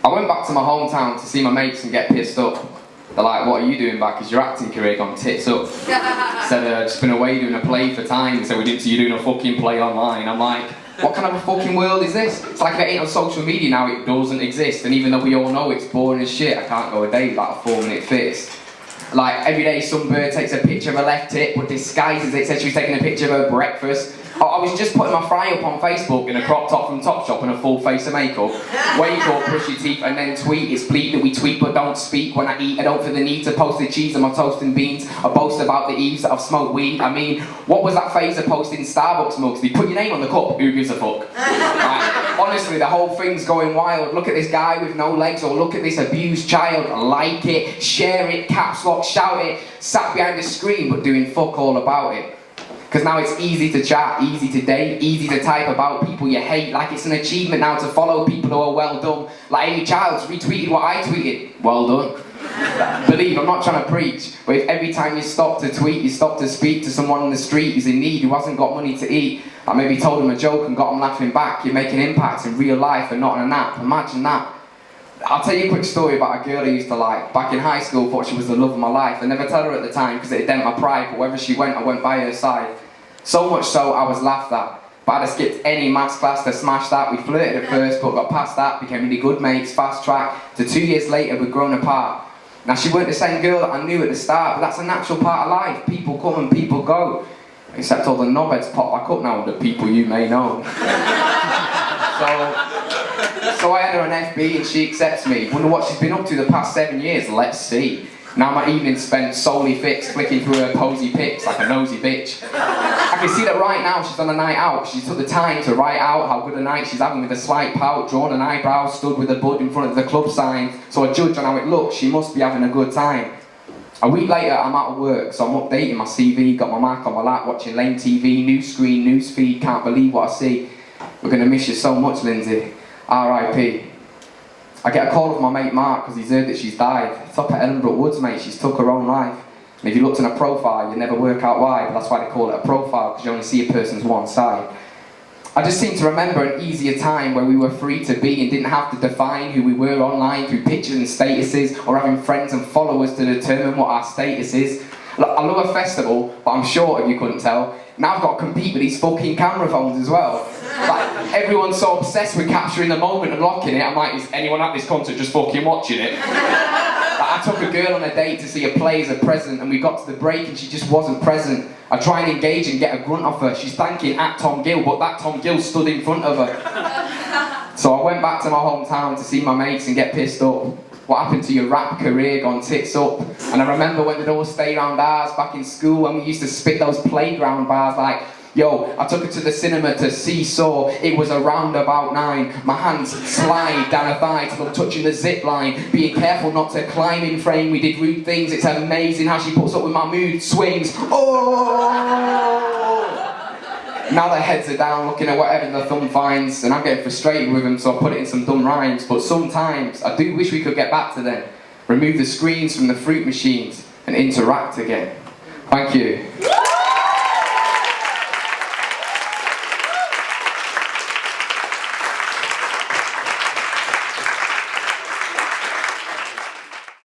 I went back to my hometown to see my mates and get pissed up. They're like, what are you doing back? Is your acting career gone tits up? Said, just been away doing a play for time, so we didn't see you doing a fucking play online. I'm like, what kind of a fucking world is this? It's like if it ain't on social media now, it doesn't exist. And even though we all know it's boring as shit, I can't go a day without a 4-minute fix. Like, every day some bird takes a picture of her left tit, but disguises it, says she was taking a picture of her breakfast. I was just putting my fry up on Facebook in a crop top from Topshop and a full face of makeup. Wake up, brush your teeth, and then tweet. It's bleak that we tweet but don't speak. When I eat, I don't feel the need to post the cheese on my toast and beans. I boast about the eves that I've smoked weed. I mean, what was that phase of posting Starbucks mugs? They put your name on the cup, who gives a fuck? Like, honestly, the whole thing's going wild. Look at this guy with no legs, or look at this abused child. Like it, share it, caps lock, shout it. Sat behind the screen but doing fuck all about it. Because now it's easy to chat, easy to date, easy to type about people you hate. Like it's an achievement now to follow people who are well done. Like Amy Childs retweeted what I tweeted. Well done. Believe, I'm not trying to preach, but if every time you stop to tweet, you stop to speak to someone on the street who's in need, who hasn't got money to eat, I maybe told them a joke and got them laughing back, you're making impacts in real life and not on an app. Imagine that. I'll tell you a quick story about a girl I used to like. Back in high school, thought she was the love of my life. I never tell her at the time because it dent my pride, but wherever she went, I went by her side. So much so, I was laughed at. But I'd have skipped any maths class to smash that. We flirted at first, but got past that, became really good mates, fast track. To 2 years later, we'd grown apart. Now, she weren't the same girl that I knew at the start, but that's a natural part of life. People come and people go. Except all the knobheads pop back up now, the people you may know. So I had her on FB and she accepts me. Wonder what she's been up to the past 7 years, let's see. Now my evening's spent solely fixed, flicking through her posy pics like a nosy bitch. I can see that right now she's on a night out. She took the time to write out how good a night she's having with a slight pout, drawn an eyebrow, stood with a bud in front of the club sign. So I judge on how it looks, she must be having a good time. A week later, I'm out of work, so I'm updating my CV, got my Mac on my lap, watching Lane TV, news screen, news feed, can't believe what I see. We're gonna miss you so much, Lindsay. R.I.P. I get a call from my mate Mark because he's heard that she's died. It's up at Edinburgh Woods, mate. She's took her own life. And if you looked in a profile, you'd never work out why, but that's why they call it a profile, because you only see a person's one side. I just seem to remember an easier time where we were free to be and didn't have to define who we were online through pictures and statuses, or having friends and followers to determine what our status is. Look, I love a festival, but I'm short if you couldn't tell. Now I've got to compete with these fucking camera phones as well. Like, everyone's so obsessed with capturing the moment and locking it, I'm like, is anyone at this concert just fucking watching it? Like, I took a girl on a date to see a play as a present, and we got to the break and she just wasn't present. I try and engage and get a grunt off her. She's thanking at Tom Gill, but that Tom Gill stood in front of her. So I went back to my hometown to see my mates and get pissed up. What happened to your rap career gone tits up? And I remember when they'd all stay round ours back in school when we used to spit those playground bars like, yo, I took her to the cinema to see Saw. It was around about 9. My hands slide down her thigh till I'm touching the zip line. Being careful not to climb in frame. We did rude things. It's amazing how she puts up with my mood swings. Oh! Now their heads are down looking at whatever the thumb finds, and I'm getting frustrated with them, so I put it in some dumb rhymes. But sometimes I do wish we could get back to them. Remove the screens from the fruit machines and interact again. Thank you.